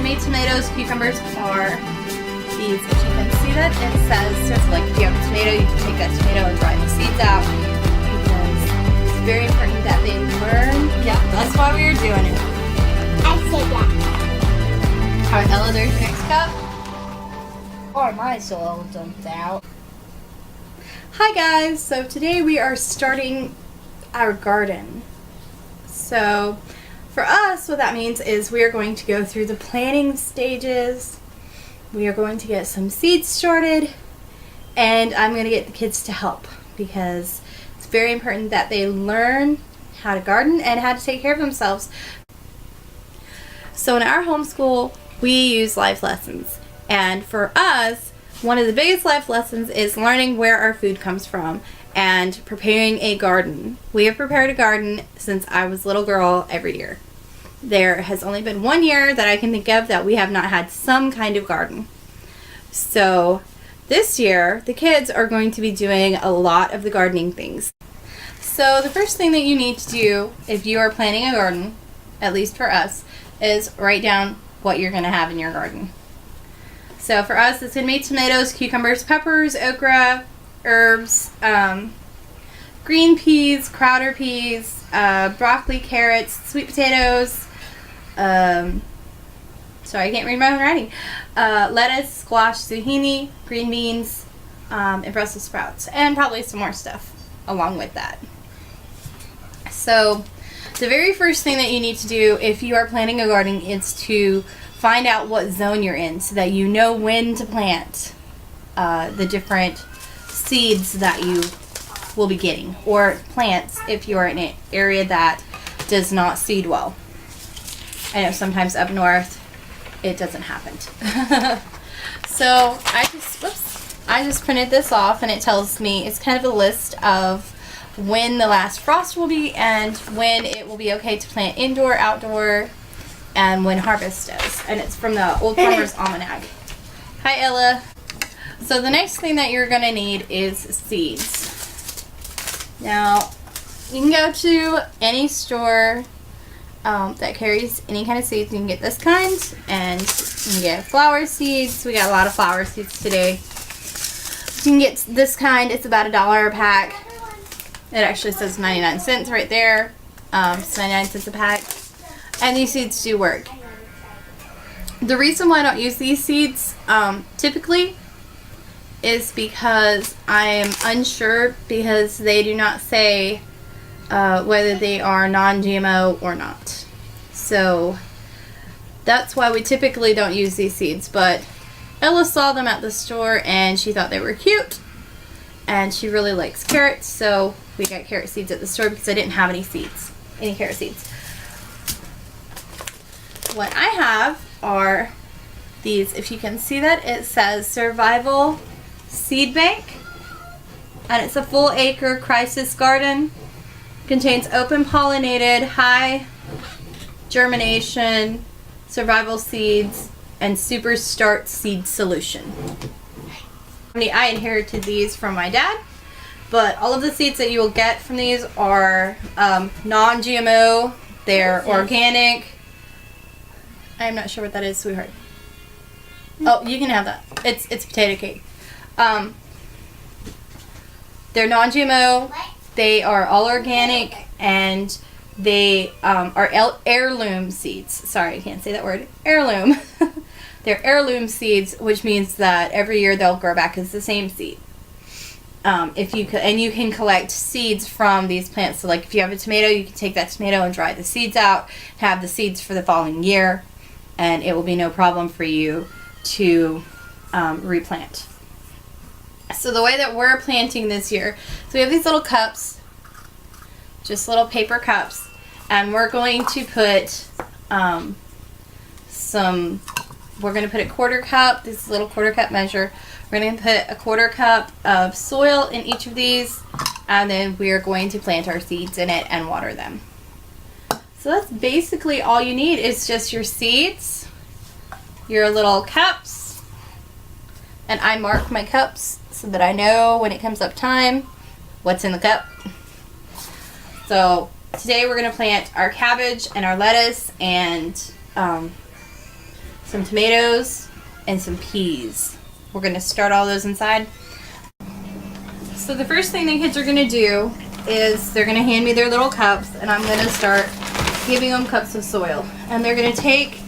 made tomatoes, cucumbers are these. If you can see that, it says, so it's like if you have a tomato, you can take that tomato and dry the seeds out, because it's very important that they learn. Yeah, that's why we are doing it. I said that. Alright, Ella, there's your next cup. Or my soil dumped out. Hi guys, so today we are starting our garden. So for us, what that means is we are going to go through the planting stages. We are going to get some seeds started, and I'm going to get the kids to help because it's very important that they learn how to garden and how to take care of themselves. So in our homeschool, we use life lessons, and for us, one of the biggest life lessons is learning where our food comes from and preparing a garden. We have prepared a garden since I was a little girl every year. There has only been 1 year that I can think of that we have not had some kind of garden. So this year, the kids are going to be doing a lot of the gardening things. So the first thing that you need to do if you are planting a garden, at least for us, is write down what you're going to have in your garden. So for us, it's going to be tomatoes, cucumbers, peppers, okra, herbs, green peas, crowder peas, broccoli, carrots, sweet potatoes, sorry, I can't read my own writing, lettuce, squash, zucchini, green beans, and Brussels sprouts, and probably some more stuff along with that. So the very first thing that you need to do if you are planting a garden is to find out what zone you're in so that you know when to plant the different seeds that you will be getting, or plants if you're in an area that does not seed well. I know sometimes up north it doesn't happen. So I just printed this off, and it tells me, it's kind of a list of when the last frost will be and when it will be okay to plant indoor, outdoor, and when harvest is. And it's from the Old Farmer's Almanac. Hi Ella. So the next thing that you're going to need is seeds. Now, you can go to any store that carries any kind of seeds. You can get this kind, and you can get flower seeds. We got a lot of flower seeds today. You can get this kind. It's about $1 a pack. It actually says 99 cents right there. It's 99 cents a pack. And these seeds do work. The reason why I don't use these seeds typically is because I am unsure, because they do not say whether they are non-GMO or not. So that's why we typically don't use these seeds. But Ella saw them at the store and she thought they were cute, and she really likes carrots, so we got carrot seeds at the store because I didn't have any carrot seeds. What I have are these. If you can see that, it says Survival Seed Bank, and it's a full acre crisis garden. Contains open pollinated, high germination, survival seeds, and super start seed solution. I inherited these from my dad, but all of the seeds that you will get from these are non-GMO. They're organic. I'm not sure what that is, sweetheart. Oh, you can have that. It's potato cake. They're non-GMO. They are all organic, and they are heirloom seeds. Sorry, I can't say that word. Heirloom. They're heirloom seeds, which means that every year they'll grow back as the same seed. You can collect seeds from these plants. So like if you have a tomato, you can take that tomato and dry the seeds out, have the seeds for the following year, and it will be no problem for you to replant. So the way that we're planting this year, so we have these little cups, just little paper cups, and we're going to put we're going to put a quarter cup, this little quarter cup measure, we're going to put a quarter cup of soil in each of these, and then we are going to plant our seeds in it and water them. So that's basically all you need, is just your seeds, your little cups, and I mark my cups so that I know when it comes up time what's in the cup. So today we're going to plant our cabbage and our lettuce and some some tomatoes, and some peas. We're going to start all those inside. So the first thing the kids are going to do is they're going to hand me their little cups, and I'm going to start giving them cups of soil. And they're going to take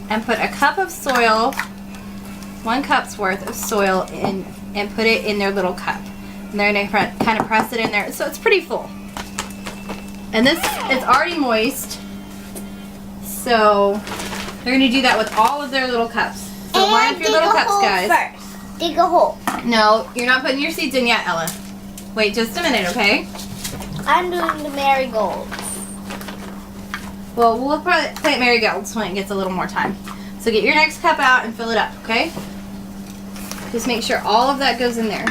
and put a cup of soil, 1 cup's worth of soil in, and put it in their little cup. And they're going to kind of press it in there. So it's pretty full. And this is already moist. So they're going to do that with all of their little cups. So line up your little cups, guys. First. Dig a hole. No, you're not putting your seeds in yet, Ella. Wait just a minute, okay? I'm doing the marigolds. Well, we'll plant marigolds when it gets a little more time. So get your next cup out and fill it up, okay? Just make sure all of that goes in there.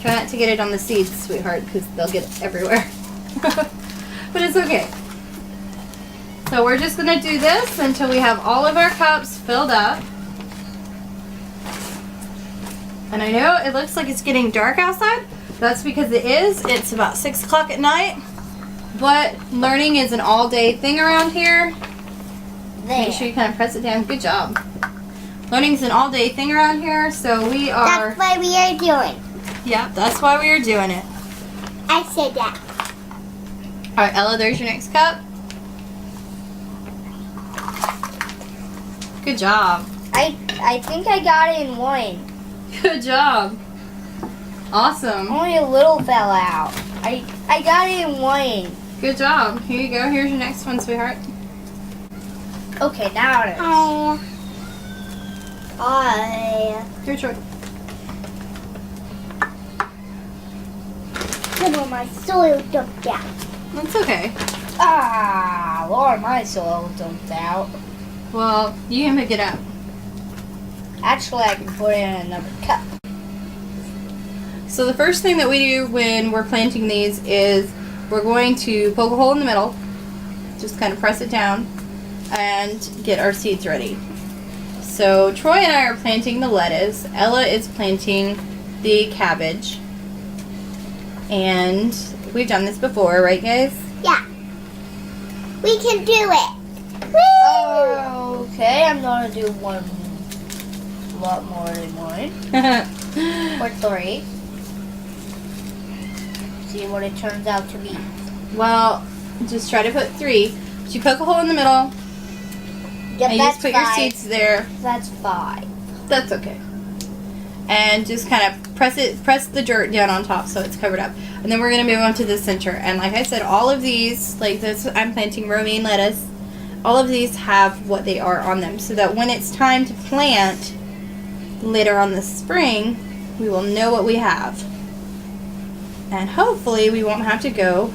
Try not to get it on the seeds, sweetheart, because they'll get everywhere. But it's okay. So we're just going to do this until we have all of our cups filled up. And I know it looks like it's getting dark outside. That's because it is. It's about 6 o'clock at night. But learning is an all-day thing around here. There. Make sure you kind of press it down. Good job. Learning is an all-day thing around here, so we are... That's why we are doing. Yeah, that's why we are doing it. I said that. All right, Ella, there's your next cup. Good job. I think I got it in 1. Good job. Awesome. Only a little fell out. I got it in 1. Good job. Here you go. Here's your next one, sweetheart. Okay, now it is. Hi. Your choice. Some of my soil dumped out. That's okay. Ah, Lord, my soil dumped out. Well, you can pick it up. Actually, I can put it in another cup. So the first thing that we do when we're planting these is we're going to poke a hole in the middle, just kind of press it down, and get our seeds ready. So Troy and I are planting the lettuce. Ella is planting the cabbage. And we've done this before, right guys? Yeah. We can do it. Woo! Okay, I'm gonna do one. A lot more than 1. Or 3. See what it turns out to be. Well, just try to put 3. But you poke a hole in the middle, Yep, and you that's just put 5. your seeds there. That's 5. That's okay. And just kind of press the dirt down on top so it's covered up. And then we're going to move on to the center. And like I said, all of these, like this, I'm planting romaine lettuce. All of these have what they are on them, so that when it's time to plant later on this spring, we will know what we have. And hopefully we won't have to go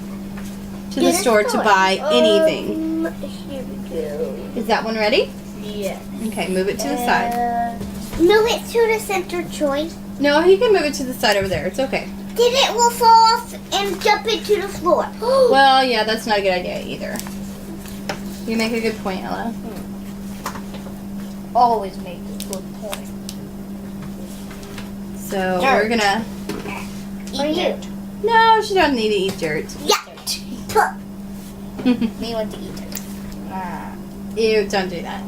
to the store to buy anything. Here we go. Is that one ready? Yeah. Okay, move it to the side. Move it to the center, Troy. No, you can move it to the side over there. It's okay. Then it will fall off and jump into the floor. Well, yeah, that's not a good idea either. You make a good point, Ella. Always make a good point. So Dirt. we're gonna... Eat dirt. No, she doesn't need to eat dirt. Yeah. Me want to eat dirt. Ew, don't do that.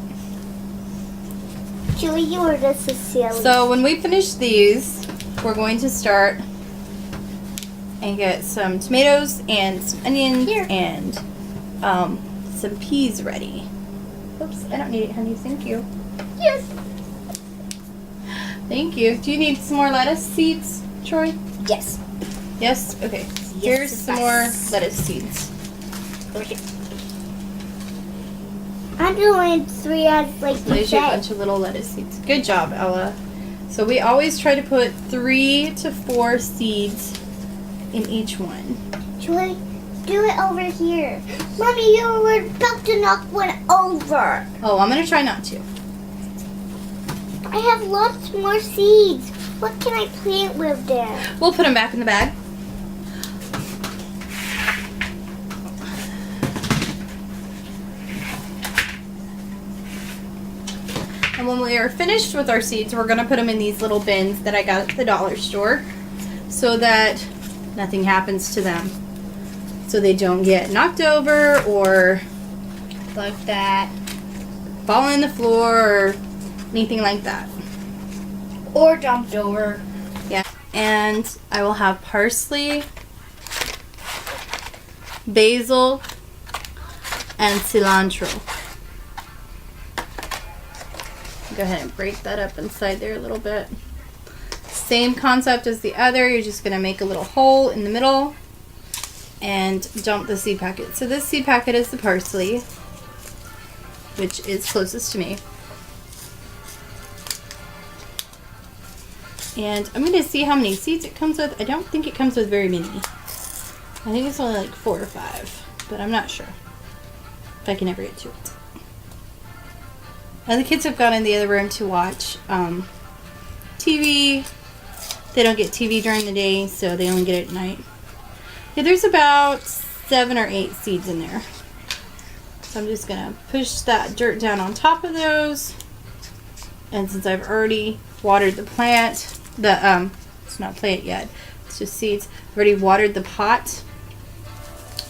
Julie, you were just a silly. So when we finish these, we're going to start and get some tomatoes and some onions and some peas ready. Oops, I don't need it, honey. Thank you. Yes. Thank you. Do you need some more lettuce seeds, Troy? Yes. Yes? Okay. Yes, Here's some more yes. lettuce seeds. Over here. I'm doing 3 as like you There's your said. bunch of little lettuce seeds. Good job, Ella. So we always try to put 3 to 4 seeds in each one. Julie, do it over here. Mommy, you were about to knock one over. Oh, I'm going to try not to. I have lots more seeds. What can I plant with them? We'll put them back in the bag. And when we are finished with our seeds, we're going to put them in these little bins that I got at the dollar store so that nothing happens to them. So they don't get knocked over or Like that. fallen on the floor or anything like that. Or jumped over. Yeah. And I will have parsley, basil, and cilantro. Go ahead and break that up inside there a little bit. Same concept as the other. You're just going to make a little hole in the middle and dump the seed packet. So this seed packet is the parsley, which is closest to me. And I'm going to see how many seeds it comes with. I don't think it comes with very many. I think it's only like 4 or 5, but I'm not sure if I can ever get to it. Now the kids have gone in the other room to watch TV. They don't get TV during the day, so they only get it at night. Yeah, there's about 7 or 8 seeds in there. So I'm just going to push that dirt down on top of those. And since I've already watered the plant, it's not plant yet, it's just seeds. I've already watered the pot.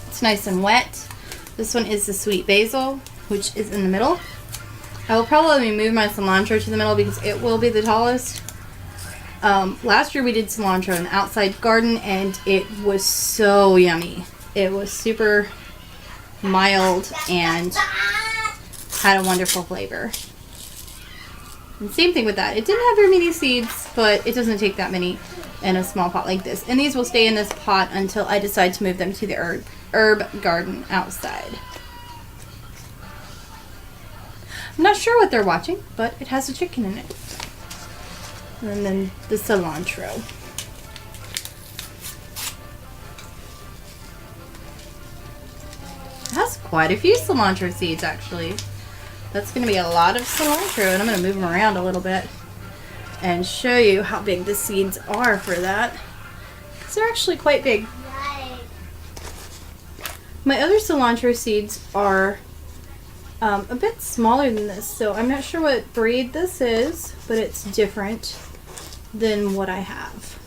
It's nice and wet. This one is the sweet basil, which is in the middle. I will probably move my cilantro to the middle because it will be the tallest. Last year we did cilantro in the outside garden and it was so yummy. It was super mild and had a wonderful flavor. And same thing with that. It didn't have very many seeds, but it doesn't take that many in a small pot like this. And these will stay in this pot until I decide to move them to the herb garden outside. I'm not sure what they're watching, but it has a chicken in it. And then the cilantro. It has quite a few cilantro seeds actually. That's going to be a lot of cilantro, and I'm going to move them around a little bit and show you how big the seeds are for that. Because they're actually quite big. My other cilantro seeds are a bit smaller than this, so I'm not sure what breed this is, but it's different than what I have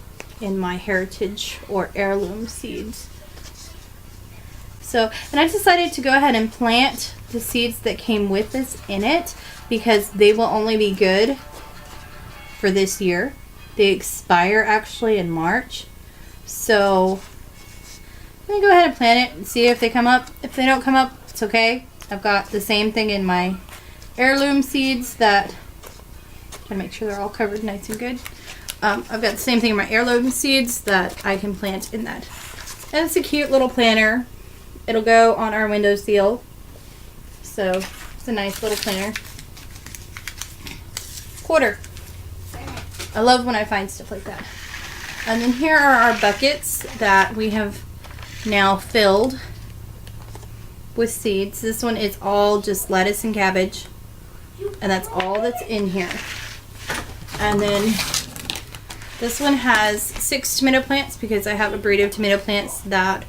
in my heritage or heirloom seeds. So, and I decided to go ahead and plant the seeds that came with this in it because they will only be good for this year. They expire actually in March. So, I'm going to go ahead and plant it and see if they come up. If they don't come up, it's okay. I've got the same thing in my heirloom seeds that, trying to make sure they're all covered nice and good. I've got the same thing in my heirloom seeds that I can plant in that. And it's a cute little planter. It'll go on our windowsill. So it's a nice little planter. Quarter. I love when I find stuff like that. And then here are our buckets that we have now filled with seeds. This one is all just lettuce and cabbage, and that's all that's in here. And then this one has 6 tomato plants because I have a breed of tomato plants that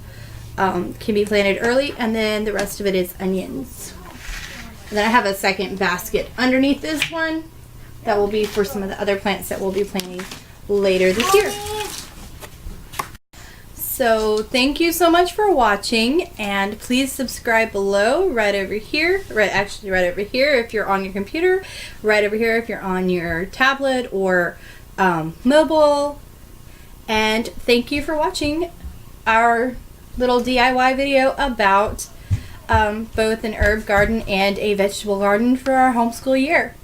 can be planted early, and then the rest of it is onions. And then I have a second basket underneath this one that will be for some of the other plants that we'll be planting later this year. So thank you so much for watching, and please subscribe below, right over here, right over here if you're on your computer, right over here if you're on your tablet or mobile. And thank you for watching our little DIY video about both an herb garden and a vegetable garden for our homeschool year.